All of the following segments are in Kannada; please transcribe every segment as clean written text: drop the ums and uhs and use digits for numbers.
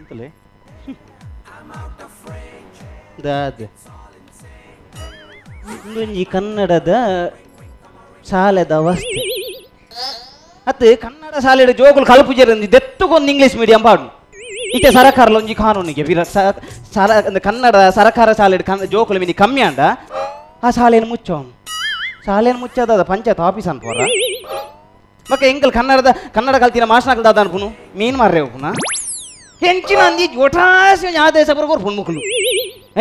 ಎಂತಲೇ ದಾದ ಈ ಕನ್ನಡದ ಶಾಲೆದ ಅವಸ್ಥೆ ಅತ್ತೆ ಕನ್ನಡ ಶಾಲೆಯ ಜೋಗುಲು ಕಲ್ಪುಜರಂದಿ ದೆತ್ತುಗೊಂದು ಇಂಗ್ಲೀಷ್ ಮೀಡಿಯಂ ಪಾಡು ಇತ್ತೆ ಸರಕಾರಲ ಒಂಜಿ ಕಾನೂನಿಗೆ ಕನ್ನಡ ಸರಕಾರ ಶಾಲೆ ಜೋಕುಲು ಮಿನಿ ಕಮ್ಮಿ ಅಂಡ ಆ ಶಾಲೆಯನ್ನು ಮುಚ್ಚೋನು ಶಾಲೆಯನ್ನು ಮುಚ್ಚದ ಪಂಚಾಯತ್ ಆಫೀಸ್ ಅನ್ಪೋರ ಮಕ್ಕ ಎಂಕಲ್ ಕನ್ನಡ ಕಲ್ತಿನ ಮಾಸ್ಟರ್ಕಲ್ದಾದ ಅನ್ಪುನು ಮೀನು ಮಾರ್ರೆ ಹೋಗುನ ಹೆಂಚಿನ ಅಂದಿ ಒಟಾಸಿ ಆದೇಶ ಬರೋರು ಪುಣ್ಮುಕ್ಲು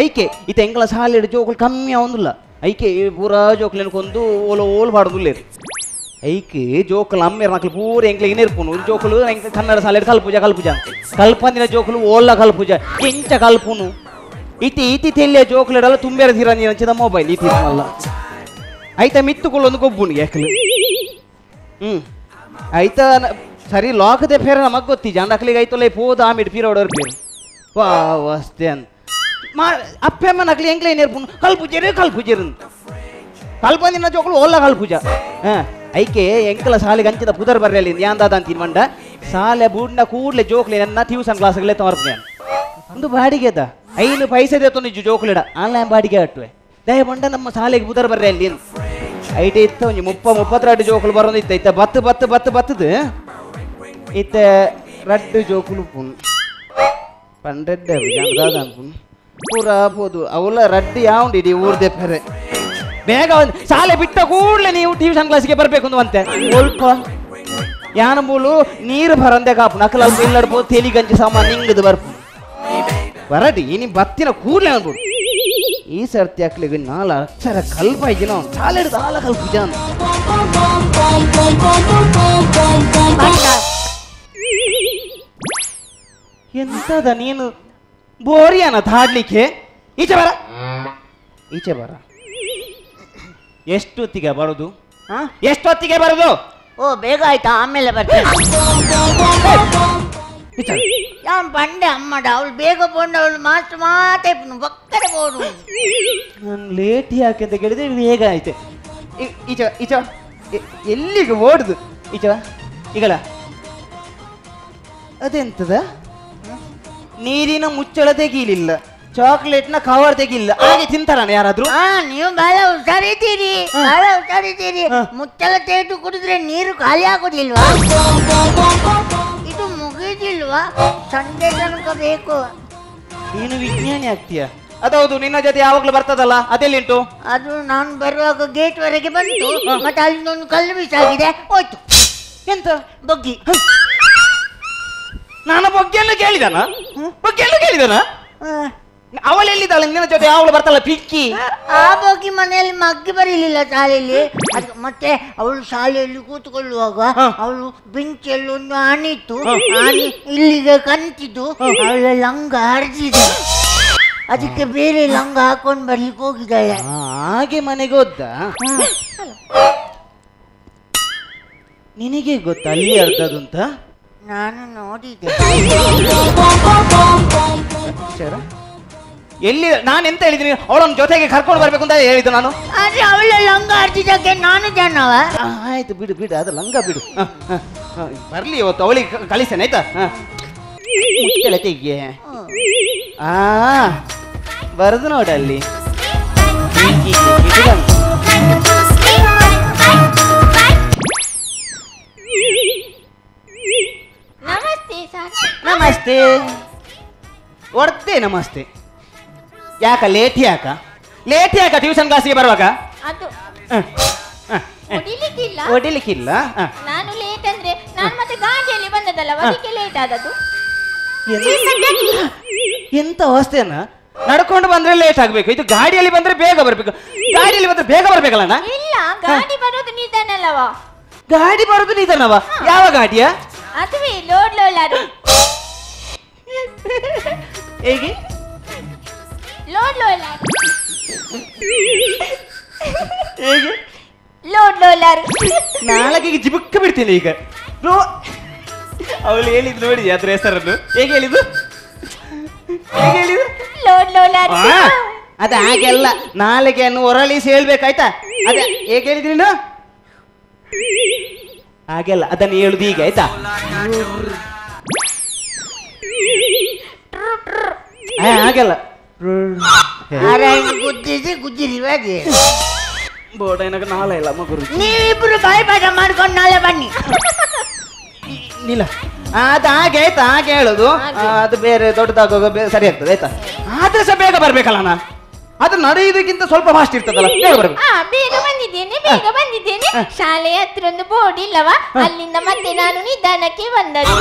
ಐಕೆ ಇತ್ತೆ ಎಂಕಲ ಶಾಲೆ ಜೋಕುಲು ಕಮ್ಮಿ ಅವೊಂದಿಲ್ಲ ಐಕೆ ಪೂರಾ ಜೋಕುಲೇನು ಕೊಂದು ಓಲು ಪಾಡೋದಿಲ್ಲೇರು ಐಕೆ ಜೋಕುಲು ಅಮ್ಮೇರು ಮಕ್ಳು ಪೂರ ಎಂಕ್ಲೆ ಇನ್ನಿರ್ಪುನು ಜೋಕುಲು ಕನ್ನಡ ಶಾಲೆ ಕಲ್ಪುಜ ಕಲ್ಪಂದಿನ ಜೋಕುಲು ಓಲ್ಲ ಕಲ್ಪುಜ ಎಂಚ ಕಲ್ಪುನು ಇತಿ ತೆಲ್ಲಿಯ ಜೋಕುಲೆಡಲ್ಲ ತುಂಬೇರ ತೀರಂದಿನ ಅಂಚಿದ ಮೊಬೈಲ್ ಇತಿ ಅಲ್ಲ ಐತ ಮಿತ್ತುಕೊಳ್ಳೊಂದು ಗೊಬ್ಬುನು ಯಾಕಲು ಐತ ಸರಿ ಲಾಕದೆ ಫೇರ ನಮಗೆ ಗೊತ್ತಿಜ ಅಂಡಕ್ಲಿಗೆ ಐತಲ್ಲ ಪೋದ ಆಮಿಡ್ ಪೀರೋಡರ್ ಪೀರು ವಾ ವಸ್ತೆ ಅಂತ ಅಪ್ಪೆಮ್ಮ ನಕ್ಲಿ ಎಂಕ್ಲೆ ಏನಿರ್ಪುನು ಕಲ್ಪುಜರು ಕಲ್ಪಂದಿನ ಜೋಕುಲು ಓಲ್ಲ ಕಲ್ಪುಜ ಐಕೆ ಎಂಕಲ ಶಾಲೆಗೆ ಅಂಚಿದ ಪುದರ್ ಬರ್ರಲ್ಲಿ ಯಾಂದಾದ ಅಂತೀನಿ ಮಂಡ ಶಾಲೆ ಬುಡ್ನ ಕೂಡ್ಲೆ ಜೋಕ್ಲೆ ನನ್ನ ಟ್ಯೂಷನ್ ಕ್ಲಾಸ್ಗಳೇ ತೋರ್ಪನೆ ಒಂದು ಬಾಡಿಗೆದ ಐನು ಪೈಸೆ ದೇತು ನಿಜ ಜೋಕ್ಲೆಡ ಆನ್ಲೈನ್ ಬಾಡಿಗೆ ಅಟ್ಟುವೆ ದಯ ಬಂಡ ನಮ್ಮ ಶಾಲೆಗೆ ಪುದರ್ ಬರ್ರಿ ಅಲ್ಲಿ ಐಟೆ ಇತ್ತ ಒಂಜಿ 32 ಜೋಕುಲು ಬರೋದು ಇತ್ತ ಬತ್ತದು ಇತ್ತ ರಡ್ಡು ಜೋಕುಲು ಪುನ್ ಪಂಡ್ರೆಡ್ಡೆ ದಾದ ಅನ್ಪುನ್ ಪೂರ ಬೋದು ಅವಳ ರಡ್ಡು ಯಾವ್ದಿಡಿ ಊರ್ದೆ ಪೆರೆ ಬೇಗ ಶಾಲೆ ಬಿಟ್ಟ ಕೂಡಲೇ ನೀವು ಟ್ಯೂಷನ್ ಕ್ಲಾಸ್ಗೆ ಬರಬೇಕು ಅಂತೆ ಒಳ್ಪ ಯಾನ ಮೂಲು ನೀರು ಬರಂದೆ ಕಾಪು ನಕಲ ಇಲ್ಲಡ್ಬೋದು ತೆಲಿಗಂಜಿ ಸಾಮಾನು ನಿಂಗದು ಬರ್ಪು ಬರಡಿ ನೀ ಬತ್ತಿನ ಕೂಡಲೇ ಅನ್ಬೋದು ಈ ಸರ್ತಿ ಹಾಕ್ಲಿಗೆ 4 ಅಕ್ಷರ ಕಲ್ಪ ಇದ್ದೀನ ಶಾಲೆ ಹಿಡಿದು ಆಲ ಕಲ್ಪಿಜ ಎಂತದ ನೀನು ಬೋರಿಯಾನ ತಾಡ್ಲಿಕ್ಕೆ ಈಚೆ ಬರ ಎಷ್ಟೊತ್ತಿಗೆ ಬರೋದು ಓ ಬೇಗ ಆಯ್ತಾ ಆಮೇಲೆ ಬರ್ತೀನಿ ಯಾನ್ ಬಂಡೆ ಅಮ್ಮಡ ಅವಳು ಬೇಗ ಬಂಡ ಅವಳು ಮಾತೇ ಬಕ್ಕಡೆ ಬೋಡು ನಾನು ಲೇಟ್ ಯಾಕೆ ಅಂತ ಕೇಳಿದ್ರೆ ಬೇಗ ಆಯ್ತೆ ಈಚ ಎಲ್ಲಿಗೆ ಓಡುದು ಈಗಲ ಅದೆಂತದ ನೀರಿನ ಮುಚ್ಚಳ ತೆಗೀಲಿಲ್ಲ ಚಾಕ್ಲೇಟ್ನ ಕವರ್ ತೆಗಿಲ್ಲ ಹಾಗೆ ತಿಂತಾರಣ ಯಾರಾದ್ರೂ ನೀವು ಬಹಳ ಹುಷಾರಿದ್ದೀರಿ ಮುಚ್ಚಳ ತೆಗೆದು ಕುಡಿದ್ರೆ ನೀರು ಖಾಲಿ ಆಗೋದಿಲ್ವಾ ಇದು ಮುಗಿದಿಲ್ವಾ ಸಂಜೆ ತನಕ ಬೇಕು ನೀನು ವಿಜ್ಞಾನಿ ಆಗ್ತೀಯ ಅದೌದು ನಿನ್ನ ಜೊತೆ ಯಾವಾಗ್ಲೂ ಬರ್ತದಲ್ಲ ಅದೆಲ್ಲಿಂಟು ಅದು ನಾನು ಬರುವಾಗ ಗೇಟ್ ವರೆಗೆ ಬಂತು ಮತ್ತೆ ಅಲ್ಲಿಂದೊಂದು ಕಲ್ಲು ಬಿಸಾಗಿದೆ ಹೋಯ್ತು ಎಂತ ಬಗ್ಗಿ ನಾನು ಬಗ್ಗೆಲ್ಲ ಕೇಳಿದನ ಅವಳೆಲ್ಲಿದ್ದಾಳೆ ನಿನ್ನ ಜೊತೆ ಯಾವಾಗಲೂ ಬರ್ತಾಳ ಪಿಕ್ಕಿ ಆ ಬಗ್ಗೆ ಮನೆಯಲ್ಲಿ ಮಗ್ಗಿ ಬರಲಿಲ್ಲ ಶಾಲೆಯಲ್ಲಿ ಮತ್ತೆ ಅವಳು ಶಾಲೆಯಲ್ಲಿ ಕೂತ್ಕೊಳ್ಳುವಾಗ ಅವಳು ಬೆಂಚಲ್ಲಿ ಒಂದು ಆನೆ ಇತ್ತು ಆನೆ ಇಲ್ಲಿಗೆ ಕಂತಿದ್ದು ಅವಳ ಲಂಗ ಹರಿದಿದೆ ಅದಕ್ಕೆ ಬೇರೆ ಲಂಗ ಹಾಕೊಂಡು ಬರ್ಲಿಕ್ಕೆ ಹೋಗಿದ್ದಾಳೆ ಹಾಗೆ ಮನೆಗೆ ಹೋದ ನಿನಗೆ ಗೊತ್ತಾ ಅಲ್ಲಿ ಅರ್ಧದು ಅಂತ ನಾನು ನೋಡಿದೆ ಎಲ್ಲಿ ನಾನು ಎಂತ ಹೇಳಿದ್ದೀನಿ ಅವಳನ್ನ ಜೊತೆಗೆ ಕರ್ಕೊಂಡು ಬರ್ಬೇಕು ಅಂತ ಹೇಳಿದ್ದು ನಾನು ಆದ್ರೆ ಅವಳ ಲಂಗ ಹರಿದಿದ್ದಕ್ಕೆ ನಾನು ಜಾಣವ ಆಯ್ತು ಬಿಡು ಅದು ಲಂಗ ಬಿಡು ಬರ್ಲಿ ಇವತ್ತು ಅವಳಿಗೆ ಕಳಿಸ್ತೇನೆ ಆಯ್ತಾ ತೆಗೆ ಬರದು ನೋಡ ಅಲ್ಲಿ ನಮಸ್ತೆ ಒಡ್ತೆ ನಮಸ್ತೆ ಯಾಕ ಲೇಟ್ ಯಾಕ ಟ್ಯೂಷನ್ ಕ್ಲಾಸಿಗೆ ಬರುವಾಗ ಹೊಡಿಲಿಕ್ಕಿಲ್ಲ ನಾನು ಲೇಟ್ ಅಂದ್ರೆ ನಾನು ಮತ್ತೆ ಗಾಡಿಯಲ್ಲಿ ಬಂದದಲ್ಲ ಅದಕ್ಕೆ ಲೇಟ್ ಆದದ್ದು ಎಂತ ಅವಸ್ಥೆನ ನಡ್ಕೊಂಡು ಬಂದ್ರೆ ಲೇಟ್ ಆಗ್ಬೇಕು ಇದು ಗಾಡಿಯಲ್ಲಿ ಬಂದ್ರೆ ಬೇಗ ಬರ್ಬೇಕು ಬರ್ಬೇಕಲ್ಲ ಇಲ್ಲ ಗಾಡಿ ಬರೋದು ನಿಧಾನಲ್ಲವಾ ಗಾಡಿ ಬರೋದು ನಿಧಾನವ ಯಾವ ಗಾಡಿಯ ಅದುವೇ ಲೋಡ್ ಹೇಗೆ ಲೋಡ್ ಹೇಗೆ ಲೋಡ್ ನಾಲ್ಕಿಗೆ ಜಿಬುಕ್ಕ ಬಿಡ್ತೀನಿ ಈಗ ಅವಳು ಹೇಳಿದ್ ನೋಡಿ ಅದ್ರ ಹೆಸರನ್ನು ಹೇಗೆ ಹೇಳಿದ್ದು ಲೋಡ್ ಅದ ಹಾಗೆಲ್ಲ ನಾಳೆಗೆ ಹೊರಳಿಸಿ ಹೇಳ್ಬೇಕಾಯ್ತಾ ಅದೇ ಹೇಗೆ ಹೇಳಿದ್ರಿ ನೀನು ಹಾಗೆಲ್ಲ ಅದನ್ನು ಹೇಳುದು ಈಗ ಆಯ್ತಾ ಹಾಗೆಲ್ಲ ಗುದ್ದಿಸಿ ಗುಜ್ಜಿರಿ ಬಾಜಿ ಬೋರ್ಡ್ ಏನಕ್ಕೆ ನಾಳೆ ಇಲ್ಲ ಮಗುರು ನೀವಿಬ್ರು ಬಾಯಿ ಪಾಠ ಮಾಡ್ಕೊಂಡು ನಾಳೆ ಬನ್ನಿ. ಇಲ್ಲ ಅದು ಹಾಗೆ ಆಯ್ತಾ ಹಾಗೆ ಹೇಳುದು ಅದು ಬೇರೆ ದೊಡ್ಡದಾಗುವಾಗ ಸರಿ ಆಗ್ತದೆ ಆಯ್ತಾ ಆದ್ರೆ ಸಹ ಬೇಗ ಬರ್ಬೇಕಲ್ಲ ನಾನು ಅದು ನಡೆಯುವುದಕ್ಕಿಂತ ಸ್ವಲ್ಪ ಫಾಸ್ಟ್ ಇರ್ತದಲ್ಲ ಬೇಗ ಬರ್ಬೇಕು. ಬೇಗ ಬಂದಿದ್ದೇನೆ ಶಾಲೆಯ ಹತ್ರ ಒಂದು ಬೋರ್ಡ್ ಇಲ್ಲವಾ ಅಲ್ಲಿಂದ ಮತ್ತೆ ನಾನು ನಿಧಾನಕ್ಕೆ ಬಂದದ್ದು.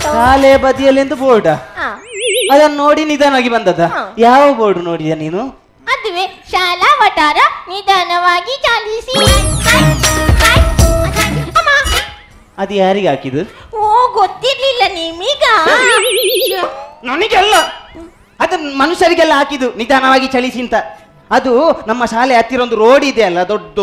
ಶಾಲೆ ಬದಿಯಲ್ಲಿ ಎಂದು ಬೋರ್ಡ್ ಅದನ್ನು ನೋಡಿ ನಿಧಾನವಾಗಿ ಬಂದದ. ಯಾವ ಬೋರ್ಡ್ ನೋಡಿದ ನೀನು? ಅದುವೇ ಶಾಲಾ ವಟಾರ ನಿಧಾನವಾಗಿ ಚಾಲಿಸಿ. ಅದು ಯಾರಿಗೆ ಹಾಕಿದ್ದು? ಓ ಗೊತ್ತಿರ್ಲಿಲ್ಲ ನಿಮೀಗ? ನನಗೆಲ್ಲ ಅದು ಮನುಷ್ಯರಿಗೆಲ್ಲ ಹಾಕಿದ್ದು ನಿಧಾನವಾಗಿ ಚಲಿಸಿ ಅಂತ. ಅದು ನಮ್ಮ ಶಾಲೆ ಹತ್ತಿರ ಒಂದು ರೋಡ್ ಇದೆ ಅಲ್ಲ ದೊಡ್ಡ,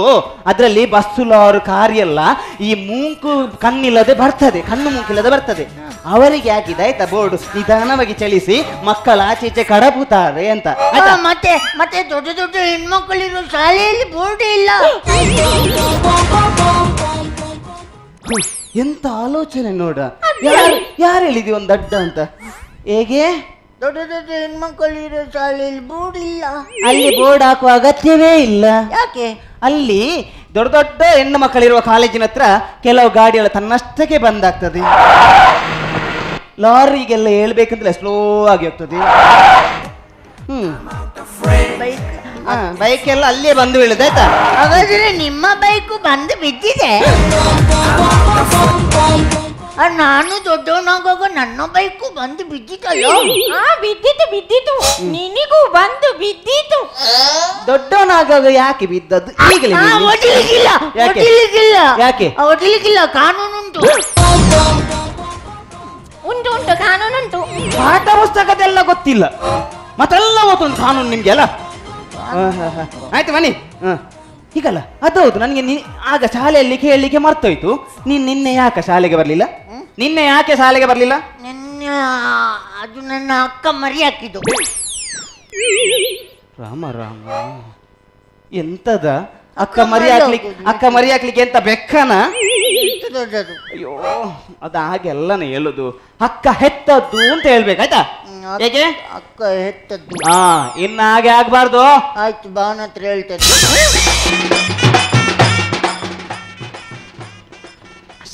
ಅದರಲ್ಲಿ ಬಸ್ಸು ಲಾರು ಕಾರ್ ಎಲ್ಲ ಈ ಮೂಕು ಕಣ್ಣಿಲ್ಲದೆ ಬರ್ತದೆ, ಕಣ್ಣು ಮೂಕಿಲ್ಲದೆ ಬರ್ತದೆ, ಅವರಿಗೆ ಹಾಕಿದ ಆಯ್ತಾ ಬೋರ್ಡ್ ನಿಧಾನವಾಗಿ ಚಲಿಸಿ ಮಕ್ಕಳ ಆಚೆ ಈಚೆ ಕಡಬುತ್ತಾರೆ ಅಂತ. ಮತ್ತೆ ಮತ್ತೆ ದೊಡ್ಡ ದೊಡ್ಡ ಹೆಣ್ಮಕ್ಕಳಿರೋ ಶಾಲೆಯಲ್ಲಿ ಬೋರ್ಡ್ ಇಲ್ಲ. ಎಂತ ಆಲೋಚನೆ ನೋಡ. ಯಾರು ಹೇಳಿದಿ ಒಂದು ಅಡ್ಡ ಅಂತ? ಹೇಗೆ ದೊಡ್ಡ ದೊಡ್ಡ ಹೆಣ್ಮಕ್ಕಳಿರೋ ಶಾಲೆಯಲ್ಲಿ ಬೋರ್ಡ್ ಇಲ್ಲ? ಅಲ್ಲಿ ಬೋರ್ಡ್ ಹಾಕುವ ಅಗತ್ಯವೇ ಇಲ್ಲ. ಯಾಕೆ? ಅಲ್ಲಿ ದೊಡ್ಡ ದೊಡ್ಡ ಹೆಣ್ಣು ಮಕ್ಕಳಿರುವ ಕಾಲೇಜಿನ ಹತ್ರ ಕೆಲವು ಗಾಡಿಗಳು ತನ್ನಷ್ಟಕ್ಕೆ ಬಂದಾಗ್ತದೆ, ಲಾರಿಗೆಲ್ಲ ಹೇಳ್ಬೇಕಂದ್ರೆ ಸ್ಲೋ ಆಗಿ ಹೋಗ್ತದೆ. ಬೈಕ್ ಎಲ್ಲ ಅಲ್ಲೇ ಬಂದು ಬೀಳುದು ಆಯ್ತಾ. ಹಾಗಾದ್ರೆ ನಿಮ್ಮ ಬೈಕು ಬಂದು ಬಿದ್ದಿದೆ. ನಾನು ದೊಡ್ಡವನಾಗುವಾಗ ನನ್ನ ಬೈಕು ಬಂದು ಬಿದ್ದಿತ್ತಲ್ಲ. ಬಿದ್ದಿತ್ತು ನಿನಗೂ ಬಂದು ಬಿದ್ದಿತ್ತು. ದೊಡ್ಡವನಾಗುವಾಗ ಯಾಕೆ ಬಿದ್ದದ್ದು? ಈಗಲೇ ಯಾಕೆ? ಹೊಡಿಲಿಕ್ಕಿಲ್ಲ, ಕಾನೂನುಂಟು. ಉಂಟು ಕಾನೂನುಂಟು. ಪಾಠ ಪುಸ್ತಕದೆಲ್ಲ ಗೊತ್ತಿಲ್ಲ ಮತ್ತೆಲ್ಲ ಓದೊಂದು ಕಾನೂನು ನಿಮ್ಗೆ ಅಲ್ಲ. ಆಯ್ತು ಬನ್ನಿ. ಹೀಗಲ್ಲ ಅದೌದು, ನನಗೆ ಆಗ ಶಾಲೆಯಲ್ಲಿ ಕೇಳಲಿಕ್ಕೆ ಮರ್ತೋಯ್ತು. ನಿನ್ನೆ ಯಾಕೆ ಶಾಲೆಗೆ ಬರಲಿಲ್ಲ? ನಿನ್ನೆ ಯಾಕೆ ಶಾಲೆಗೆ ಬರಲಿಲ್ಲ? ನಿನ್ನೆ ಅದು ನನ್ನ ಅಕ್ಕ ಮರಿ ಹಾಕಿದ್ದು. ರಾಮ ರಾಮ, ಎಂತದ ಅಕ್ಕ ಮರಿ ಹಾಕ್ಲಿಕ್ಕೆ ಎಂತ ಬೆಕ್ಕನ? ಅಯ್ಯೋ ಅದು ಹಾಗೆಲ್ಲನೇ ಹೇಳುದು. ಅಕ್ಕ ಹೆತ್ತದ್ದು ಅಂತ ಹೇಳ್ಬೇಕಾಯ್ತಾ? ಹೇಗೆ ಅಕ್ಕ ಹೆತ್ತದ್ದು? ಇನ್ನು ಹಾಗೆ ಆಗ್ಬಾರ್ದು. ಆಯ್ತು, ಭಾವನ ಹತ್ರ ಹೇಳ್ತೇನೆ.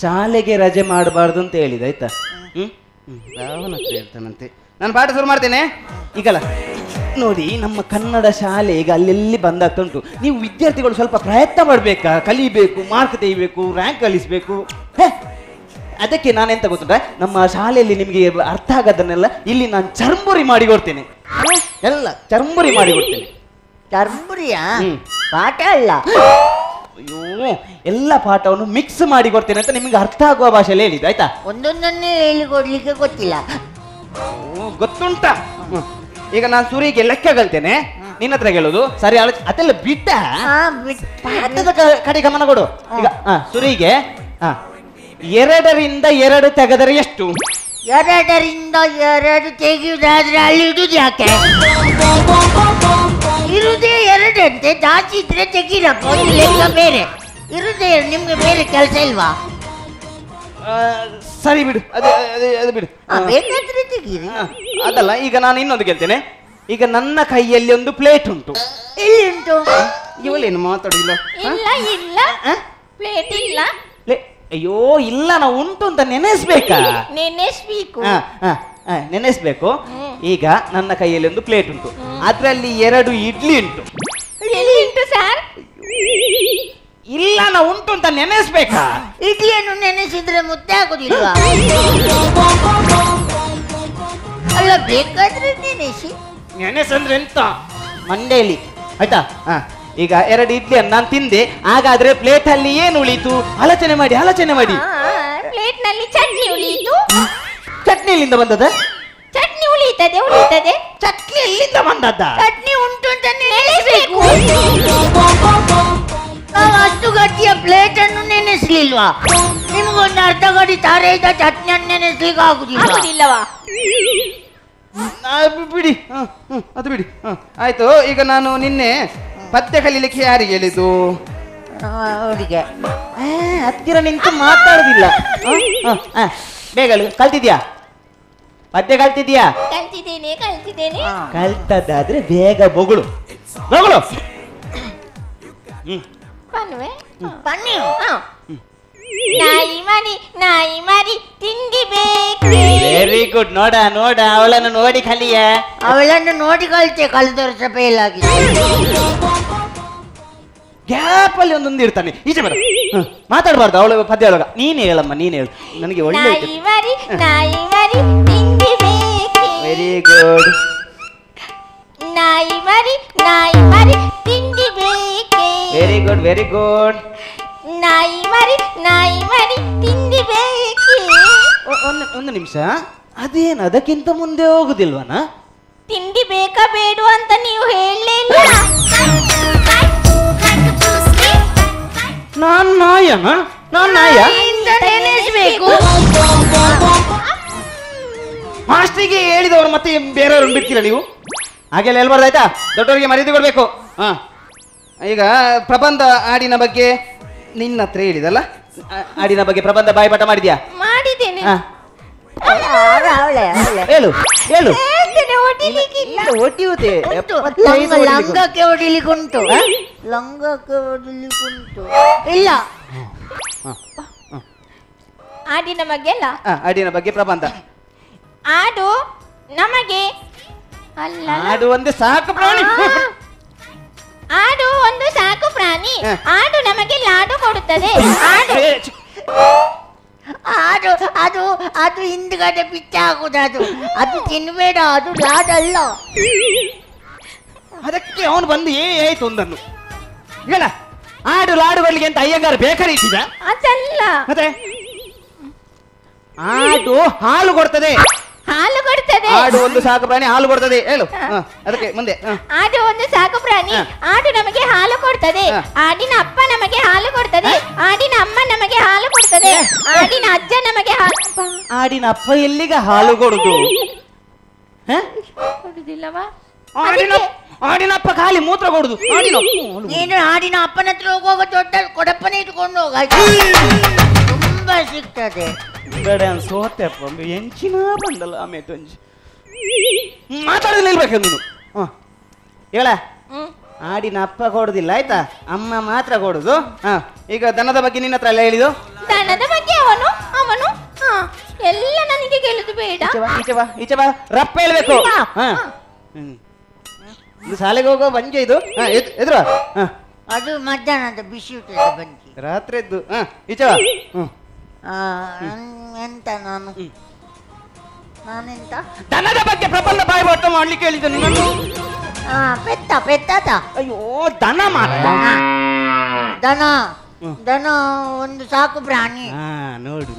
ಶಾಲೆಗೆ ರಜೆ ಮಾಡಬಾರ್ದು ಅಂತ ಹೇಳಿದ ಆಯ್ತಾ. ಭಾವನ ಹತ್ರ ಹೇಳ್ತಾನಂತೆ. ನಾನು ಪಾಠ ಶುರು ಮಾಡ್ತೇನೆ ಈಗಲ್ಲ. ನೋಡಿ ನಮ್ಮ ಕನ್ನಡ ಶಾಲೆ ಈಗ ಅಲ್ಲೆಲ್ಲಿ ಬಂದಾಗ್ತಾ ಉಂಟು. ನೀವು ವಿದ್ಯಾರ್ಥಿಗಳು ಸ್ವಲ್ಪ ಪ್ರಯತ್ನ ಮಾಡಬೇಕಾ, ಕಲಿಬೇಕು, ಮಾರ್ಕ್ ತೆಗಿಬೇಕು, ರ್ಯಾಂಕ್ ಗಳಿಸಬೇಕು. ಅದಕ್ಕೆ ನಾನೆಂತ ಗೊತ್ತುಂಟ, ನಮ್ಮ ಶಾಲೆಯಲ್ಲಿ ನಿಮಗೆ ಅರ್ಥ ಆಗೋದನ್ನೆಲ್ಲ ಇಲ್ಲಿ ನಾನು ಚರ್ಮುರಿ ಮಾಡಿ ಕೊಡ್ತೇನೆ. ಎಲ್ಲ ಚರ್ಮುರಿ ಮಾಡಿ ಕೊಡ್ತೇನೆ. ಚರ್ಮುರಿಯಾ? ಪಾಠ ಅಲ್ಲ. ಅಯ್ಯೋ, ಎಲ್ಲ ಪಾಠವನ್ನು ಮಿಕ್ಸ್ ಮಾಡಿ ಕೊಡ್ತೇನೆ ಅಂತ ನಿಮಗೆ ಅರ್ಥ ಆಗುವ ಭಾಷೆಯಲ್ಲಿ ಹೇಳಿದ್ದು ಆಯ್ತಾ. ಒಂದೊಂದನ್ನೇ ಹೇಳಿಕೊಡ್ಲಿಕ್ಕೆ ಗೊತ್ತಿಲ್ಲ. ಗೊತ್ತುಂಟ. ಈಗ ನಾನು ಸುರಿಗೆ ಲೆಕ್ಕ ಕಲ್ತೇನೆ, ನಿನ್ನ ಹತ್ರ ಹೇಳುದು ಸರಿ ಅದೆಲ್ಲ ಬಿಟ್ಟ ಪಾಠದ ಕಡೆ ಗಮನ ಕೊಡು. ಈಗ ಸುರಿಗೆ 2ರಿಂದ 2 ತೆಗೆದರೆ ಎಷ್ಟು? 2ರಿಂದ 2 ತೆಗೆಯುವುದಾದ್ರೆ ಅಲ್ಲಿ ಇಡುದು ಯಾಕೆ? ಇರುದೇ 2 ಅಂತೆ, ಜಾಸ್ತಿ ಇದ್ರೆ ತೆಗೀರಪ್ಪ. ಲೆಕ್ಕ ಬೇರೆ ಇರುದೇ, ನಿಮ್ಗೆ ಬೇರೆ ಕೆಲಸ ಇಲ್ವಾ? ಸರಿ ಬಿಡು, ಅದು ಬಿಡು, ಬೇಕಾದ್ರೆ ತೆಗೀರಿ. ಅದಲ್ಲ, ಈಗ ನಾನು ಇನ್ನೊಂದು ಕೇಳ್ತೇನೆ. ಈಗ ನನ್ನ ಕೈಯಲ್ಲಿ ಒಂದು ಪ್ಲೇಟ್ ಉಂಟು. ಎಲ್ಲಿ ಉಂಟು? ಇವಳೇನು ಮಾತಾಡಿಲ್ಲ. ಇಲ್ಲ ಪ್ಲೇಟ್ ಇಲ್ಲ. ಅಯ್ಯೋ ಇಲ್ಲ, ನಾವು ಉಂಟು ಅಂತ ನೆನೆಸ್ಬೇಕಾ? ನೆನೆಸ್ಬೇಕು. ಈಗ ನನ್ನ ಕೈಯಲ್ಲಿ ಒಂದು ಪ್ಲೇಟ್ ಉಂಟು, ಅದರಲ್ಲಿ 2 ಇಡ್ಲಿ ಉಂಟು. ಇಲ್ಲ, ನಾವು ಉಂಟು ಅಂತ ನೆನೆಸ್ಬೇಕಾ? ಇಡ್ಲಿಯನ್ನು ನೆನೆಸಿದ್ರೆ ಮುದ್ದೆ ಆಗುದಿಲ್ವಾ? ಅಲ್ಲ, ಬೇಕಾದ್ರೆ ನೆನೆಸಂದ್ರೆ ಎಂತ ಮಂಡೇಲಿ ಆಯ್ತಾ. ಈಗ 2 ಇಡ್ಲಿಯನ್ನು ನಾನು ತಿಂದೆ, ಹಾಗಾದ್ರೆ ಪ್ಲೇಟ್ ಅಲ್ಲಿ ಏನು ಉಳಿತು? ಆಲೋಚನೆ ಮಾಡಿ. ಪ್ಲೇಟ್ ನಲ್ಲಿ ಚಟ್ನಿ ಉಳಿಯಿತು. ಚಟ್ನಿ ಎಲ್ಲಿಂದ ಬಂದದ? ಚಟ್ನಿ ಉಳಿತದೆ. ಚಟ್ನಿ ಎಲ್ಲಿಂದ ಬಂದದ್ದ? ಚಟ್ನಿ ಉಂಟು ಅಂತ ನೆನೆಸಬೇಕು. ನಾವು ಅಷ್ಟು ಗಟ್ಟಿಯ ಪ್ಲೇಟ್ ಅನ್ನು ನೆನೆಸ್ಲಿಲ್ವಾ? ನಿಮ್ಗೊಂದು ಅರ್ಧ ಗಡಿ ತಾರೆ ಇದ್ದ ಚಟ್ನಿಯನ್ನು ನೆನೆಸ್ಲಿಕ್ಕೆ ಆಗುದಿಲ್ಲವಾ? ಬಿಡಿ, ಅದು ಬಿಡಿ. ಆಯ್ತು, ಈಗ ನಾನು ನಿನ್ನೆ ಪದ್ಯ ಕಲೀಲಿಕ್ಕೆ ಯಾರಿಗೆ ಹೇಳಿದ್ದು? ಅವರಿಗೆ. ಹತ್ತಿರ ನಿಂತು ಮಾತಾಡುದಿಲ್ಲ. ಬೇಗ ಕಲ್ತಿದ್ಯಾ? ಪದ್ಯ ಕಲ್ತಿದ್ಯಾ? ಕಲ್ತಿದ್ದೇನೆ. ಕಲ್ತದ್ದಾದ್ರೆ ಬೇಗ ಬೊಗಳು. ಬನ್ನುವೆ. ಬನ್ನಿ. ನಾಯಿ ಮರಿ ತಿಂಡಿ ಬೇಕು. Very good. ನೋಡ ಅವಳನ್ನು ನೋಡಿ ಕಲಿಯ. ಅವಳನ್ನು ನೋಡಿ ಕಲಿತೆ, ಕಳೆದ ವರ್ಷ ಫೇಲ್ ಆಗಿದೆ. ಗ್ಯಾಪ್ ಅಲ್ಲಿ ಒಂದೊಂದು ಇರ್ತಾನೆ. ಈಚೆ ಬರ. ಮಾತಾಡಬಾರ್ದು ಅವಳ ಪದ್ಯ ಒಳಗ. ನೀನ್ ಹೇಳಮ್ಮ, ನೀನು ಹೇಳು. ನನಗೆ ಒಳ್ಳೆ ನಾಯಿ ಮರಿ ತಿಂಡಿ ಬೇಕು. Very good. ನಾಯಿ ಮರಿ ತಿಂಡಿ ಬೇಕು. Very good. ನಾಯಿ ಮರಿ ತಿಂಡಿ ಬೇಕು. ಒಂದು ನಿಮಿಷ. ಅದೇನು ಅದಕ್ಕಿಂತ ಮುಂದೆ ಹೋಗುದಿಲ್ವನ? ತಿಂಡಿ ಬೇಕಾ ಬೇಡು ಅಂತ ನೀವು ಹೇಳಲಿಲ್ಲ. ನಾನ್ ನಾಯ ನೆನೆಸ್ಬೇಕು. ಮಾಸ್ಟ್ರಿಗೆ ಹೇಳಿದವರು ಮತ್ತೆ ಬೇರೆಯವ್ರನ್ನ ಬಿಡ್ತೀರಾ ನೀವು? ಹಾಗೆಲ್ಲ ಹೇಳ್ಬಾರ್ದು ಆಯ್ತಾ? ದೊಡ್ಡವರಿಗೆ ಮರ್ಯಾದೆ ಕೊಡ್ಬೇಕು. ಈಗ ಪ್ರಬಂಧ ಹಾಡಿನ ಬಗ್ಗೆ ನಿನ್ನ ಹತ್ರ ಹೇಳಿದಲ್ಲ, ಹಾಡಿನ ಬಗ್ಗೆ ಪ್ರಬಂಧ ಬಾಯಿಪಾಠ ಮಾಡಿದ್ಯಾ? ಮಾಡಿದ್ದೇನೆ. ಹೇಳು. ಒಟ್ಟಿಯುತ್ತೆ. ಲಂಗಕ್ಕೆ ಹೊಡಿಲಿಕ್ಕುಂಟು. ಇಲ್ಲ. ಹಾಡಿನ ಬಗ್ಗೆ ಅಲ್ಲ, ಹಾಡಿನ ಬಗ್ಗೆ ಪ್ರಬಂಧ. ಹಾಡು ನಮಗೆ ಅಲ್ಲ, ಹಾಡು ಒಂದೇ ಸಾಕು ಪ್ರಾಣಿ. ಹಾಡು ಒಂದು ಸಾಕು ಪ್ರಾಣಿ. ಹಾಡು ನಮಗೆ ಲಾಡು ಕೊಡುತ್ತದೆ. ಅದು ಹಿಂದ್ಗಡೆ ಪಿಚ್ಚ ಹಾಕುದು. ಅದು ತಿನ್ಬೇಡ, ಅದು ಲಾಡಲ್ಲ. ಅದಕ್ಕೆ ಅವನು ಬಂದು ಆಯ್ತು ಒಂದನ್ನು ಹೇಳ. ಹಾಡು ಲಾಡು ಬರ್ಲಿಕ್ಕೆ ಅಂತ ಅಯ್ಯಂಗಾರ ಬೇಕರಿ ಇಟ್ಟಿದ? ಅದಲ್ಲ. ಮತ್ತೆ ಹಾಡು ಹಾಲು ಕೊಡ್ತದೆ. ಹಾಡು ಒಂದು ಸಾಕು ಪ್ರಾಣಿ ಹಾಲು ಕೊಡ್ತದೆ. ಹೇಳು. ಅದಕ್ಕೆ ಮುಂದೆ. ಹಾಡು ಒಂದು ಸಾಕು ಪ್ರಾಣಿ. ಹಾಡು ನಮಗೆ ಹಾಲು ಕೊಡ್ತದೆ. ಹಾಡಿನ ಅಪ್ಪ ನಮಗೆ ಹಾಲು ಕೊಡ್ತದೆ. ಹಾಡಿನ ಅಮ್ಮ ನಮಗೆ ಹಾಲು ಕೊಡ್ತದೆ. ಹಾಡಿನ ಅಜ್ಜ ನಮಗೆ ಹಾಡಿನ ಅಪ್ಪ ಎಲ್ಲಿಗ ಹಾಲು ಕೊಡುದು? ಕೊಡುದಿಲ್ಲವಾ? ಹಾಡಿನ ಅಪ್ಪ ಖಾಲಿ ಮೂತ್ರ ಕೊಡುದು. ನೀನು ಹಾಡಿನ ಅಪ್ಪನ ಹತ್ರ ಹೋಗುವಾಗ ದೊಡ್ಡ ಕೊಡಪ್ಪನೇ ಇಟ್ಕೊಂಡು ಹೋಗ, ತುಂಬಾ ಸಿಗ್ತದೆ. ಬೇಡ ಸೋತೆಪ್ಪ, ಎಂಚಿನ ಬಂದಲ್ಲ ಆಮೇಲೆ ಒಂಜಿ ಮಾತಾಡೋದಿಲ್ಲ ಇಲ್ಬೇಕು ನೀನು. ಹೇಳ. ಹಾಡಿನ ಅಪ್ಪ ಕೊಡುದಿಲ್ಲ ಆಯ್ತಾ, ಅಮ್ಮ ಮಾತ್ರ ಕೊಡುದು. ಈಗ ದನದ ಬಗ್ಗೆ ನಿನ್ನ ಹತ್ರ ಎಲ್ಲ ಹೇಳಿದು. ದನದ ಬಗ್ಗೆ ಅವನು ಎಲ್ಲ ನನಗೆ ಕೇಳುದು ಬೇಡ. ಈಚೆ ಬಾ ರಪ್ಪ ಹೇಳ್ಬೇಕು. ಇದು ಶಾಲೆಗೆ ಹೋಗೋ ಬಂಜೆ ಇದು. ಎದುರು ಅದು ಮಧ್ಯಾಹ್ನದ ಬಿಸಿ ಊಟದ ಬಂಜಿ, ರಾತ್ರಿದ್ದು. ಈಚೆ ಬಾ. ಎಂತ ನಾನೆಂತ ದನದ ಬಗ್ಗೆ ಪ್ರಬಂಧ ಬಾಯಿಪಾಠ ಮಾಡ್ಲಿಕ್ಕೆ ಹೇಳಿದ್ದೆ ನೀನು. ಪೆತ್ತ. ಅಯ್ಯೋ ದನ ಮಾತ್ರ. ದನ ಒಂದು ಸಾಕು ಪ್ರಾಣಿ. ನೋಡು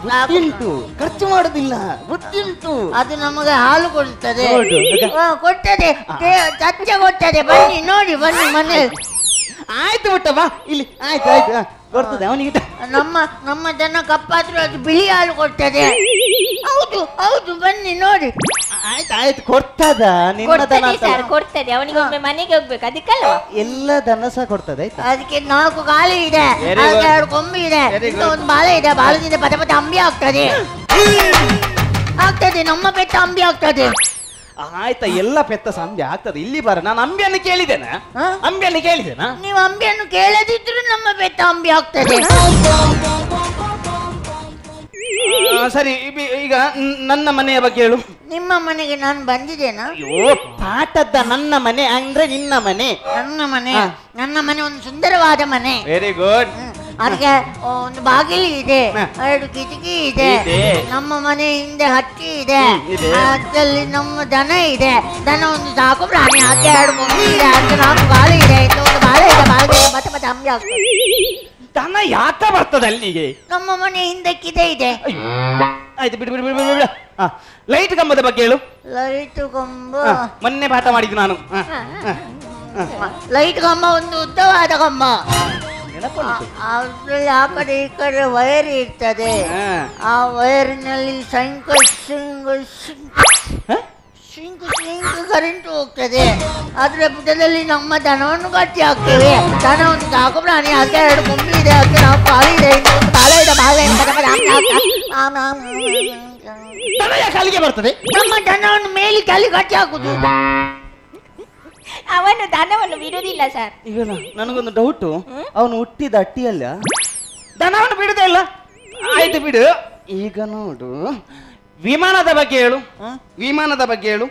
ಗೊತ್ತುಂಟು, ಖರ್ಚು ಮಾಡೋದಿಲ್ಲ, ಗೊತ್ತುಂಟು. ಅದು ನಮಗೆ ಹಾಲು ಕೊಡುತ್ತದೆ. ಕೊಡ್ತದೆ, ಸತ್ಯ ಕೊಡ್ತದೆ. ಬನ್ನಿ ನೋಡಿ, ಬನ್ನಿ ಮನೆ. ಆಯ್ತು ಬಿಟ್ಟವಾ ಇಲ್ಲಿ. ಆಯ್ತು ಕೊಡ್ತದೆ ಅವನಿಗೆ. ನಮ್ಮ ದನ ಕಪ್ಪಾದ್ರೂ ಅದು ಬಿಳಿ ಹಾಲು ಕೊಡ್ತದೆ. ಹೌದು ಬನ್ನಿ ನೋಡಿ. ಆಯ್ತು ಕೊಡ್ತದ ನಿನ್ನ ದನ ಕೊಡ್ತದೆ. ಅವನಿಗೆ ಒಮ್ಮೆ ಮನೆಗೆ ಹೋಗ್ಬೇಕು, ಅದಕ್ಕಲ್ವಾ? ಎಲ್ಲ ದನ ಸಹ ಕೊಡ್ತದೆ. ಆಯ್ತಾ? ಅದಕ್ಕೆ 4 ಕಾಲು ಇದೆ, 2 ಕೊಂಬು ಇದೆ, ಒಂದು ಬಾಳೆ ಇದೆ. ಬಾಳದಿಂದ ಪದ ಅಂಬಿ ಆಗ್ತದೆ. ನಮ್ಮ ಪೆತ್ತ ಅಂಬಿ ಆಗ್ತದೆ. ಆಯ್ತಾ, ಎಲ್ಲ ಪೆತ್ತ ಸಂಬಿ ಆಗ್ತದೆ. ಇಲ್ಲಿ ಬರ, ನಾನು ಅಂಬಿಯನ್ನು ಕೇಳಿದ್ದೇನೆ. ನೀವು ಅಂಬಿಯನ್ನು ಕೇಳದಿದ್ರು ನಮ್ಮ ಪೆತ್ತ ಅಂಬಿ ಆಗ್ತದೆ. ಸರಿ, ಈಗ ನನ್ನ ಮನೆಯ ಬಗ್ಗೆ ಹೇಳು. ನಿಮ್ಮ ಮನೆಗೆ ನಾನು ಬಂದಿದ್ದೇನಾ? ಅಯ್ಯೋ ಪಾಠದ ನನ್ನ ಮನೆ ಅಂದ್ರೆ ನಿನ್ನ ಮನೆ. ನನ್ನ ಮನೆ ಒಂದು ಸುಂದರವಾದ ಮನೆ. Very good. ಅದಕ್ಕೆ ಒಂದು ಬಾಗಿಲು ಇದೆ, 2 ಕಿಟಕಿ ಇದೆ. ನಮ್ಮ ಮನೆ ಹಿಂದೆ ಹಕ್ಕಿ ಇದೆ, ಅದರಲ್ಲಿ ನಮ್ಮ ದನ ಇದೆ. ದನ ಒಂದು ಸಾಕು ಪ್ರಾಣಿ. ಅದಕ್ಕೆ 2 ಮೊಂಗಿ ಇದೆ, ಅದಕ್ಕೆ 4 ಕಾಲು ಇದೆ, ಒಂದು ಬಾಳೆ ಇದೆ. ಬಾಳೆ ಮತ್ತೆ ಅಂಬಿ ಆಗ್ತದೆ. ದನ ಯಾಕ ಬರ್ತದೆ ಅಲ್ಲಿಗೆ? ನಮ್ಮ ಮನೆ ಹಿಂದಕ್ಕಿದೆ ಇದೆ. ಆಯ್ತು ಬಿಡು. ಲೈಟ್ ಕಂಬದ ಬಗ್ಗೆ ಹೇಳು. ಲೈಟ್ ಕಂಬ ಮೊನ್ನೆ ಪಾಠ ಮಾಡಿದ್ದು ನಾನು. ಲೈಟ್ ಕಂಬ ಒಂದು ಉದ್ದವಾದ ಕಂಬ. ಅದ್ರಲ್ಲಿ ಆ ಕಡೆ ಈ ಕಡೆ ವೈರ್ ಇರ್ತದೆ. ಆ ವೈರಿನಲ್ಲಿ ಕರೆಂಟ್ ಹೋಗ್ತದೆ. ಅದ್ರ ಬುಡದಲ್ಲಿ ನಮ್ಮ ದನವನ್ನು ಕಟ್ಟಿ ಹಾಕ್ತೇವೆ. ದನ ಒಂದು ಸಾಕು ಪ್ರಾಣಿ. ಅದಕ್ಕೆ 2 ಕೊಂಬು ಇದೆ, ಅದಕ್ಕೆ 4 ಕಾಲು ಇದೆ, ಇನ್ನೊಂದು ಬಾಳೆ ಇದೆ. ಬಾಳೆ ದನ ಯಾಕೆ ಅಲ್ಲಿಗೆ ಬರ್ತದೆ? ನಮ್ಮ ದನವನ್ನು ಮೇಲೆ ಅಲ್ಲಿ ಕಟ್ಟಿ ಹಾಕುದು. ಅವನು ದನವನ್ನು ಬಿಡುವುದಿಲ್ಲ ಸರ್. ಈಗ ನನಗೊಂದು ಡೌಟು, ಅವನು ಹುಟ್ಟಿದ ಅಟ್ಟಿಯಲ್ಲ, ದನವನ್ನು ಬಿಡುದೇ ಇಲ್ಲ. ಆಯ್ತು ಬಿಡು. ಈಗ ನೋಡು, ವಿಮಾನದ ಬಗ್ಗೆ ಹೇಳು. ವಿಮಾನದ ಬಗ್ಗೆ ಹೇಳು.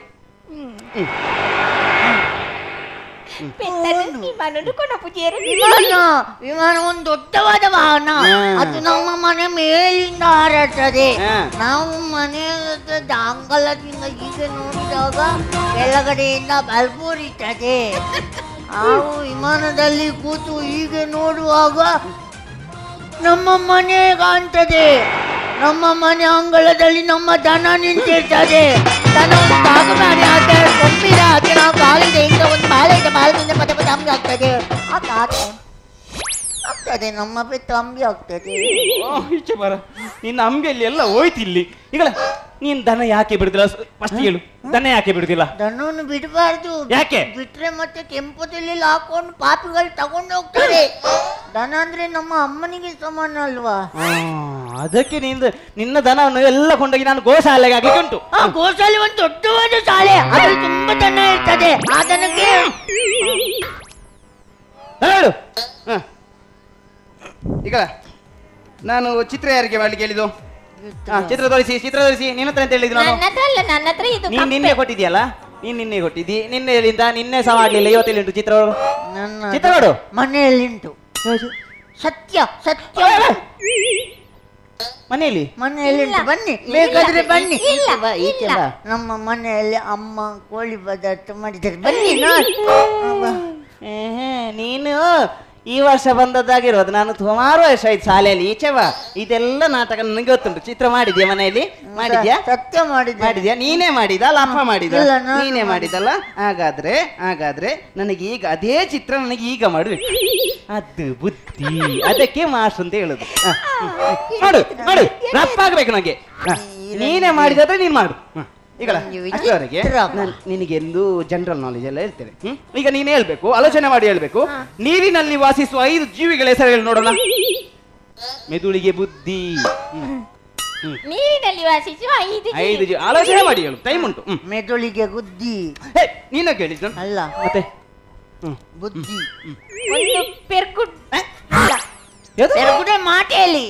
ವಿಮಾನ ಒಂದು ದೊಡ್ಡವಾದ ವಾಹನ. ಅದು ನಮ್ಮ ಮನೆ ಮೇಲಿಂದ ಹಾರಾಡ್ತದೆ. ನಾವು ಮನೆ ಅಂಗಳದಿಂದ ಈಗ ನೋಡಿದಾಗ ಕೆಳಗಡೆಯಿಂದ ಬಲ್ಬ್ ಉರಿತದೆ. ನಾವು ವಿಮಾನದಲ್ಲಿ ಕೂತು ಹೀಗೆ ನೋಡುವಾಗ ನಮ್ಮ ಮನೆ ಕಾಣ್ತದೆ. ನಮ್ಮ ಮನೆ ಅಂಗಳದಲ್ಲಿ ನಮ್ಮ ದನ ನಿಂತಿರ್ತದೆ. ದನ ಒಂದು ಕಾಗಮಾಡಿ ಕೊಂಬಿರ ಹಾಕಿ ನಾವು ಕಾಲಿದೆ ಇಂದ ಒಂದು ಬಾಳೆಯಿಂದ ಬಾಲದಿಂದ ಪದೇ ಪದೇ ಅಂಬಿ ಆಗ್ತದೆ. ಆಗ್ತದೆ ನಮ್ಮ ಬೆತ್ತ ಅಂಬಿ ಆಗ್ತದೆ. ಈಚೆ ಬರ, ನಿನ್ನ ಅಂಬಿಯಲ್ಲಿ ಎಲ್ಲ ಹೋಯ್ತು ಇಲ್ಲಿ. ಈಗ ನೀನ್ ದನ ಯಾಕೆ ಬಿಡುದಿಲ್ಲ? ಫಸ್ಟ್ ಹೇಳು, ದನ ಯಾಕೆ ಬಿಡುದಿಲ್ಲ? ದನವನ್ನು ಬಿಡಬಾರ್ದು. ಯಾಕೆ? ಬಿಟ್ರೆ ಮತ್ತೆ ಕೆಂಪದಲ್ಲಿ ಹಾಕೊಂಡು ಪಾಪಿಗಳು ತಗೊಂಡು ಹೋಗ್ತಾರೆ. ದನ ಅಂದ್ರೆ ನಮ್ಮ ಅಮ್ಮನಿಗೆ ಸಮಾನ ಅಲ್ವಾ? ಅದಕ್ಕೆ ನಿನ್ನ ದನವನ್ನು ಎಲ್ಲ ಕೊಂಡೋಗಿ ನಾನು ಗೋಶಾಲೆಗೆ ಆಗ್ಲಿಕ್ಕೆ ಉಂಟು. ಆ ಗೋಶಾಲೆ ಒಂದು ದೊಡ್ಡವಾದ ಶಾಲೆ, ಅದ್ರಲ್ಲಿ ತುಂಬಾ ದನ ಇರ್ತದೆ. ಆ ದನಕ್ಕೆ ಹೇಳು. ಈಗ ನಾನು ಚಿತ್ರ ಯಾರಿಗೆ ಮಾಡ್ಲಿಕ್ಕೆ ಹೇಳಿದ್ದು? ಚಿತ್ರ ತೋರಿಸಿ, ಚಿತ್ರ ತೋರಿಸಿ. ನಿನ್ನ ಹತ್ರ ಅಂತ ಹೇಳಿದ್ದು ನಾನು. ನೀನ್ ನಿನ್ನೆ ಕೊಟ್ಟಿದ್ಯಲ್ಲ, ನೀನ್ ನಿನ್ನೆ ಕೊಟ್ಟಿದ್ದಿ. ನಿನ್ನೆ ಹೇಳಿಂದ ನಿನ್ನೆ ಸಹ ಮಾಡ್ಲಿಲ್ಲ. ಇವತ್ತೆಲ್ಲಿ ಉಂಟು ಚಿತ್ರ? ಚಿತ್ರ ನೋಡು, ಮನೆಯಲ್ಲಿ ಉಂಟು. ಸತ್ಯ ಸತ್ಯ ಮನೆಯಲ್ಲಿ ಮನೆಯಲ್ಲಿ ಉಂಟು. ಬನ್ನಿ, ಬೇಕಾದ್ರೆ ಬನ್ನಿ. ಈಚೆ ಬಾ. ನಮ್ಮ ಮನೆಯಲ್ಲಿ ಅಮ್ಮ ಕೋಳಿ ಪದಾರ್ಥ ಮಾಡಿದ್ದಾರೆ. ಬನ್ನಿ. ನೀನು ಈ ವರ್ಷ ಬಂದದ್ದಾಗಿರೋದು. ನಾನು ಸುಮಾರು ವರ್ಷ ಆಯ್ತು ಶಾಲೆಯಲ್ಲಿ. ಈಚೆ ಬಾ. ಇದೆಲ್ಲ ನಾಟಕ ನನಗೆ ಗೊತ್ತುಂಟು. ಚಿತ್ರ ಮಾಡಿದ್ಯಾ ಮನೆಯಲ್ಲಿ? ಮಾಡಿದ್ಯಾ? ಸತ್ಯ ಮಾಡಿದ್ಯಾ? ನೀನೇ ಮಾಡಿದ? ಅಲ್ಲ ಅಪ್ಪ ಮಾಡಿದ? ನೀನೇ ಮಾಡಿದಲ್ಲ. ಹಾಗಾದ್ರೆ ನನಗೆ ಈಗ ಅದೇ ಚಿತ್ರ ನನಗೆ ಈಗ ಮಾಡ್ಬೇಕು. ಅದು ಬುದ್ಧಿ, ಅದಕ್ಕೆ ಮಾಸ್ ಅಂತ ಹೇಳುದು. ಮಾಡು ಮಾಡು, ರಪ್ಪ ಆಗ್ಬೇಕು ನನಗೆ. ನೀನೇ ಮಾಡಿದಾದ್ರೆ ನೀನ್ ಮಾಡು. ಈಗ ಅಷ್ಟರವರೆಗೆ ನಿನಗೆ ಎಂದು ಜನರಲ್ ನಾಲೆಜ್ ಎಲ್ಲ ಹೇಳ್ತೇನೆ. ಈಗ ನೀನ್ ಹೇಳ್ಬೇಕು, ಆಲೋಚನೆ ಮಾಡಿ ಹೇಳ್ಬೇಕು. ನೀರಿನಲ್ಲಿ ವಾಸಿಸುವ 5 ಜೀವಿಗಳ ಹೆಸರುಗಳು ನೋಡೋಣ. ಮೆದುಳಿಗೆ ಬುದ್ಧಿ. ನೀರಿನಲ್ಲಿ ವಾಸಿಸುವ 5 ಜೀವಿ. ಆಲೋಚನೆ ಮಾಡಿ ಹೇಳು, ಟೈಮ್ ಉಂಟು. ಮೆದುಳಿಗೆ ಬುದ್ಧಿ. ನೀನ ಕೇಳಿದ್ದು ಅಲ್ಲ, ಮತ್ತೆ ಬುದ್ಧಿ. ಒಂದು ಪೆರ್ಕುಡ್ ಮಾಟೇಲಿ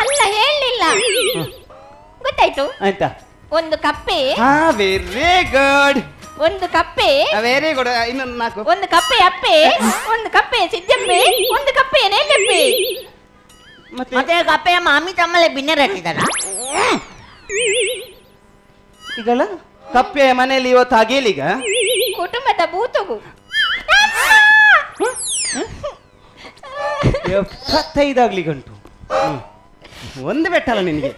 ಅಲ್ಲ, ಹೇಳಲಿಲ್ಲ. ಗೊತ್ತಾಯ್ತು ಆಯ್ತಾ? ಒಂದು ಕಪ್ಪೆ. Very good. ಒಂದು ಕಪ್ಪೆ. Very good. ಇನ್ನೊಂದು 4. ಒಂದು ಕಪ್ಪೆ ಅಪ್ಪೆ, ಒಂದು ಕಪ್ಪೆ ಸಿದ್ದಪ್ಪೆ, ಒಂದು ಕಪ್ಪೆ ನೇತಪ್ಪೆ. ಮತ್ತೆ ಕಪ್ಪೆಯ ಮಾಮಿ ತಮ್ಮಲೆ ಬಿನ್ನೆರ್ ಹಾಕಿದಾರ. ಈಗಲ್ಲ ಕಪ್ಪೆಯ ಮನೆಯಲ್ಲಿ ಇವತ್ತು ಹಾಗೇಲೀಗ ಕುಟುಂಬದ ಬೂತುಗು. 75 ಆಗ್ಲಿಕ್ಕೆ ಉಂಟು. ಒಂದು ಬೆಟ್ಟಲ್ಲ ನಿನಗೆ.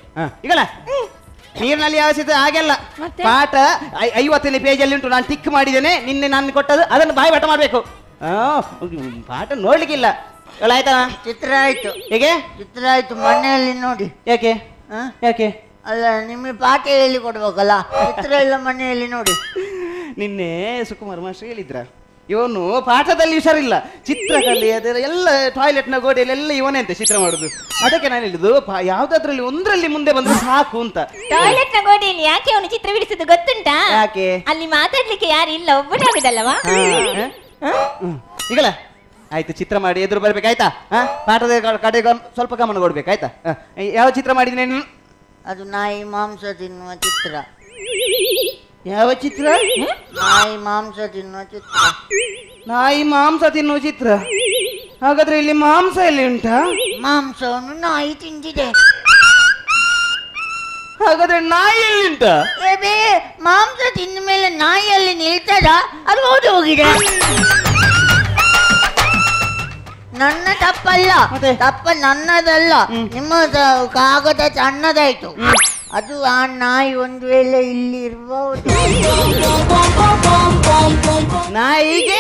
ಈಗಲ್ಲ ನೀರಿನಲ್ಲಿ ಯಾವಸಿದ ಹಾಗೆಲ್ಲ ಪಾಠ 50ನೇ ಪೇಜಲ್ಲಿ ಉಂಟು. ನಾನು ಟಿಕ್ ಮಾಡಿದ್ದೇನೆ. ನಿನ್ನೆ ನಾನು ಕೊಟ್ಟದ್ದು ಅದನ್ನು ಬಾಯಿ ಪಾಠ ಮಾಡ್ಬೇಕು. ಪಾಠ ನೋಡ್ಲಿಕ್ಕಿಲ್ಲ. ಆಯ್ತಾ? ಚಿತ್ರ ಆಯ್ತು. ಹೇಗೆ ಚಿತ್ರ ಆಯ್ತು? ಮನೆಯಲ್ಲಿ ನೋಡಿ. ಯಾಕೆ? ಯಾಕೆ? ಅಲ್ಲ, ನಿಮಗೆ ಪಾಠ ಹೇಳಿ ಕೊಡ್ಬೇಕಲ್ಲ. ಚಿತ್ರ ಎಲ್ಲ ಮನೆಯಲ್ಲಿ ನೋಡಿ. ನಿನ್ನೆ ಸುಕುಮಾರ್ ಮಾಸ್ಟರ್ ಹೇಳಿದ್ರ, ಇವನು ಪಾಠದಲ್ಲಿ ಹುಷಾರಿಲ್ಲ, ಚಿತ್ರಕಲೆ ಅದರ ಎಲ್ಲ ಟಾಯ್ಲೆಟ್ನ ಗೋಡೆಯಲ್ಲಿ ಎಲ್ಲ ಇವನೇ ಅಂತ ಚಿತ್ರ ಮಾಡುದು. ಅದಕ್ಕೆ ನಾನು ಹೇಳಿದ್ದು ಯಾವ್ದಾದ್ರಲ್ಲಿ ಒಂದ್ರಲ್ಲಿ ಮುಂದೆ ಬಂದ್ರೆ ಸಾಕು ಅಂತ. ಟಾಯ್ಲೆಟ್ನ ಗೋಡೆಯಲ್ಲಿ ಯಾಕೆ ಅವನು ಚಿತ್ರ ಬಿಡಿಸುದು ಗೊತ್ತುಂಟಾ? ಯಾಕೆ? ಅಲ್ಲಿ ಮಾತಾಡ್ಲಿಕ್ಕೆ ಯಾರು ಇಲ್ಲ, ಒಬ್ಬನೇ ಆಗುದಲ್ಲವಾ? ಈಗಲ್ಲ ಆಯ್ತು, ಚಿತ್ರ ಮಾಡಿ ಎದುರು ಬರ್ಬೇಕಾಯ್ತಾ? ಪಾಠದ ಕಡೆ ಸ್ವಲ್ಪ ಗಮನ ಕೊಡ್ಬೇಕಾಯ್ತಾ? ಯಾವ ಚಿತ್ರ ಮಾಡಿದ್ದೀನಿ ನೀನು? ಅದು ನಾಯಿ ಮಾಂಸ ತಿನ್ನುವ ಚಿತ್ರ. ಯಾವ ಚಿತ್ರ? ನಾಯಿ ಮಾಂಸ ತಿನ್ನುವ ಚಿತ್ರ. ನಾಯಿ ಮಾಂಸ ತಿನ್ನುವ ಚಿತ್ರ. ಹಾಗಾದ್ರೆ ಇಲ್ಲಿ ಮಾಂಸ ಎಲ್ಲಿ ಉಂಟಾ? ಮಾಂಸವನ್ನು ನಾಯಿ ತಿಂದಿದೆ. ಹಾಗಾದ್ರೆ ನಾಯಿ ಎಲ್ಲಿ ಉಂಟಾ? ಮಾಂಸ ತಿಂದ ಮೇಲೆ ನಾಯಿಯಲ್ಲಿ ನಿಲ್ತದ? ಅದು ಓಡಿ ಹೋಗಿದೆ. ನನ್ನ ತಪ್ಪಲ್ಲ, ತಪ್ಪ ನನ್ನದಲ್ಲ, ನಿಮ್ಮ ಕಾಗದ ಸಣ್ಣದಾಯ್ತು. ಅದು ಆ ನಾಯಿ ಒಂದು ವೇಳೆ ಇಲ್ಲಿ ಇರಬಹುದು. ನಾಯಿಗೆ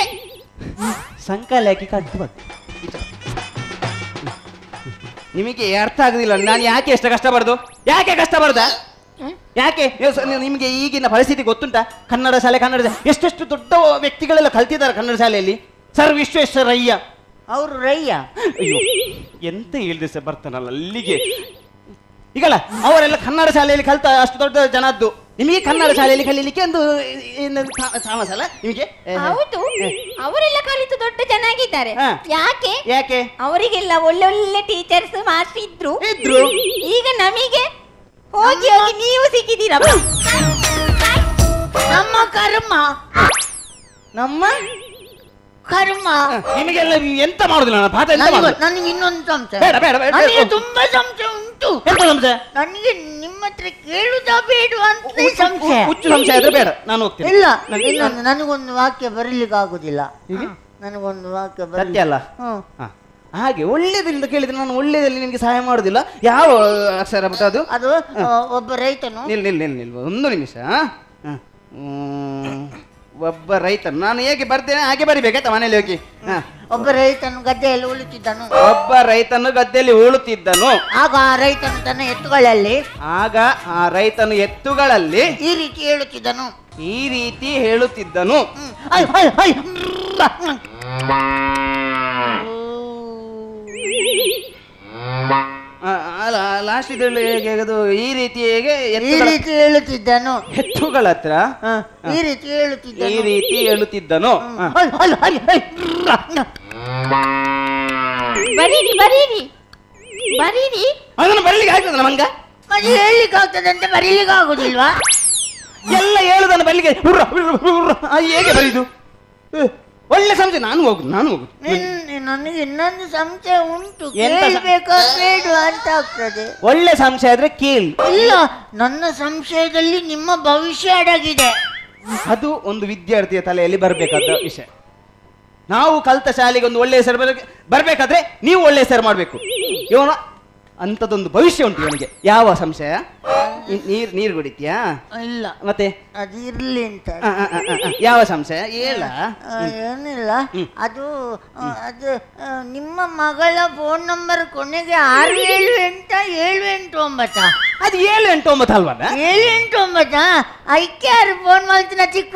ಸಂಕಲಕ್ಕೆ ಕಟ್ಟಬೇಕು. ನಿಮಗೆ ಅರ್ಥ ಆಗುದಿಲ್ಲ ನಾನು ಯಾಕೆ ಎಷ್ಟು ಕಷ್ಟಪಡುದು? ಯಾಕೆ ಕಷ್ಟಪಡುದ? ಯಾಕೆ? ನಿಮಗೆ ಈಗಿನ ಪರಿಸ್ಥಿತಿ ಗೊತ್ತುಂಟಾ? ಕನ್ನಡ ಶಾಲೆ ಎಷ್ಟೆಷ್ಟು ದೊಡ್ಡ ವ್ಯಕ್ತಿಗಳೆಲ್ಲ ಕಲ್ತಿದ್ದಾರೆ ಕನ್ನಡ ಶಾಲೆಯಲ್ಲಿ. ಸರ್ ವಿಶ್ವೇಶ್ವರಯ್ಯ ಅವರು ರಯ್ಯ. ಅಯ್ಯೋ ಎಂತ ಹೇಳಿದೆ ಸರ್, ಬರ್ತಾನಲ್ಲ ಅಲ್ಲಿಗೆ. ಈಗಲ್ಲ ಅವರೆಲ್ಲ ಕನ್ನಡ ಶಾಲೆಯಲ್ಲಿ ಕಲ್ತ ಅಷ್ಟು ದೊಡ್ಡ ಜನದ್ದು, ನಿಮಗೆ ಕನ್ನಡ ಶಾಲೆಯಲ್ಲಿ ಕಲೀಲಿಕ್ಕೆ ಒಂದು ಸಾಮಸ ಅಲ್ಲ ನಿಮಗೆ? ಹೌದು, ಅವರೆಲ್ಲ ಕಲಿತು ದೊಡ್ಡ ಚೆನ್ನಾಗಿದ್ದಾರೆ. ಯಾಕೆ ಯಾಕೆ? ಅವರಿಗೆಲ್ಲ ಒಳ್ಳೊಳ್ಳೆ ಟೀಚರ್ಸ್ ಮಾಸ್ಟರ್ ಇದ್ರು. ಈಗ ನಮಗೆ ಹೋಗಿ ಹೋಗಿ ನೀವು ಸಿಕ್ಕಿದ್ದೀರಪ್ಪ. ನಮ್ಮ ಕರ್ಮ, ನಮ್ಮ ಕರ್ಮ. ನಿಮಗೆಲ್ಲ ಎಂತ ಮಾಡುದಿಲ್ಲ, ಪಾಠ ಎಂತ ಮಾಡುದು? ನನಗೆ ಇನ್ನೊಂದು ಸಂಶಯ. ಬೇಡ ಬೇಡ ಬೇಡ, ನನಗೆ ತುಂಬಾ ಸಂಶಯ ಉಂಟು. ಎಂತ ಸಂಶಯ? ನನಗೆ ನಿಮ್ಮ ಹತ್ರ ಕೇಳುದಾ ಬೇಡವಾ ಅಂತ ಸಂಶಯ. ಹುಚ್ಚು ಸಂಶಯ ಆದ್ರೆ ಬೇಡ, ನಾನು ಹೋಗ್ತೀನಿ. ಇಲ್ಲ, ಇನ್ನೊಂದು ನನಗೊಂದು ವಾಕ್ಯ ಬರೀಲಿಕ್ಕೆ ಆಗುದಿಲ್ಲ. ನನಗೊಂದು ವಾಕ್ಯ ಸತ್ಯ ಅಲ್ಲ? ಹಾಗೆ ಒಳ್ಳೇದರಿಂದ ಕೇಳಿದ್ರೆ ನಾನು ಒಳ್ಳೇದಲ್ಲಿ ನಿಮ್ಗೆ ಸಹಾಯ ಮಾಡುದಿಲ್ಲ. ಯಾವ ಅಕ್ಷರ ಬಿಟ್ಟು ಅದು? ಅದು ಒಬ್ಬ ರೈತನು. ನಿಲ್ ಒಂದು ನಿಮಿಷ. ಒಬ್ಬ ರೈತನು, ನಾನು ಹೇಗೆ ಬರ್ತೇನೆ ಹಾಗೆ ಬರಿಬೇಕಾಯ್ತಾ ಮನೇಲಿ ಹೋಗಿ? ಒಬ್ಬ ರೈತನು ಗದ್ದೆಯಲ್ಲಿ ಉಳುತ್ತಿದ್ದನು. ಒಬ್ಬ ರೈತನು ಗದ್ದೆಯಲ್ಲಿ ಉಳುತ್ತಿದ್ದನು. ಆಗ ಆ ರೈತನು ತನ್ನ ಎತ್ತುಗಳಲ್ಲಿ ಈ ರೀತಿ ಹೇಳುತ್ತಿದ್ದನು. ಲಾಸ್ಟ್ ಇದ್ರಲ್ಲಿ ಹೇಗೆ ಅದು ಈ ರೀತಿ ಹೇಳುತ್ತಿದ್ದನು. ಎತ್ತುಗಳ ಹತ್ರ ಈ ರೀತಿ ಹೇಳುತ್ತಿದ್ದನು. ಅದನ್ನು ಬರೀಲಿಕ್ಕೆ ಆಗ್ತದ ನಮಂಗ? ಹೇಳಲಿಕ್ಕೆ ಆಗ್ತದೆ ಅಂತ ಬರೀಲಿಕ್ಕೆ ಆಗುದಿಲ್ವಾ? ಎಲ್ಲ ಹೇಳುದನ್ನು ಬರಲಿಕ್ಕೆ ಹೇಗೆ ಬರೀದು? ಒಳ್ಳೆ ಸಂಶಯ. ನಾನು ಹೋಗುದು. ನನಗೆ ಇನ್ನೊಂದು ಸಂಶಯ ಉಂಟು, ಕೇಳಬೇಕಾ ಬೇಡ ಅಂತ ಆಗ್ತದೆ. ಒಳ್ಳೆ ಸಂಶಯ ಆದ್ರೆ ಕೇಳಿ. ಇಲ್ಲ, ನನ್ನ ಸಂಶಯದಲ್ಲಿ ನಿಮ್ಮ ಭವಿಷ್ಯ ಅಡಗಿದೆ. ಅದು ಒಂದು ವಿದ್ಯಾರ್ಥಿಯ ತಲೆಯಲ್ಲಿ ಬರಬೇಕಾದ ವಿಷಯ. ನಾವು ಕಲ್ತ ಶಾಲೆಗೆ ಒಂದು ಒಳ್ಳೆ ಹೆಸರು ಬರ್ಬೇಕಾದ್ರೆ ನೀವು ಒಳ್ಳೆ ಹೆಸರು ಮಾಡ್ಬೇಕು. ಇವನ ಅಂತದೊಂದು ಭವಿಷ್ಯ ಉಂಟು ಇವನಿಗೆ. ಯಾವ ಸಂಶಯ? ನೀರು ಕುಡಿತೀಯಾ? ಇಲ್ಲ, ಮತ್ತೆ ಅದು ಇರ್ಲಿ ಅಂತ. ಯಾವ ಸಂಶಯ ಹೇಳ? ಏನಿಲ್ಲ, ಅದು ನಿಮ್ಮ ಮಗಳ ಫೋನ್ ನಂಬರ್ ಕೊನೆಗೆ 678 ಅದು 789 ಅಲ್ವಾ? 789 ಐಕ್ಯಾರು ಫೋನ್ ಮಾಡ್ತೀನಿ ಚಿಕ್ಕ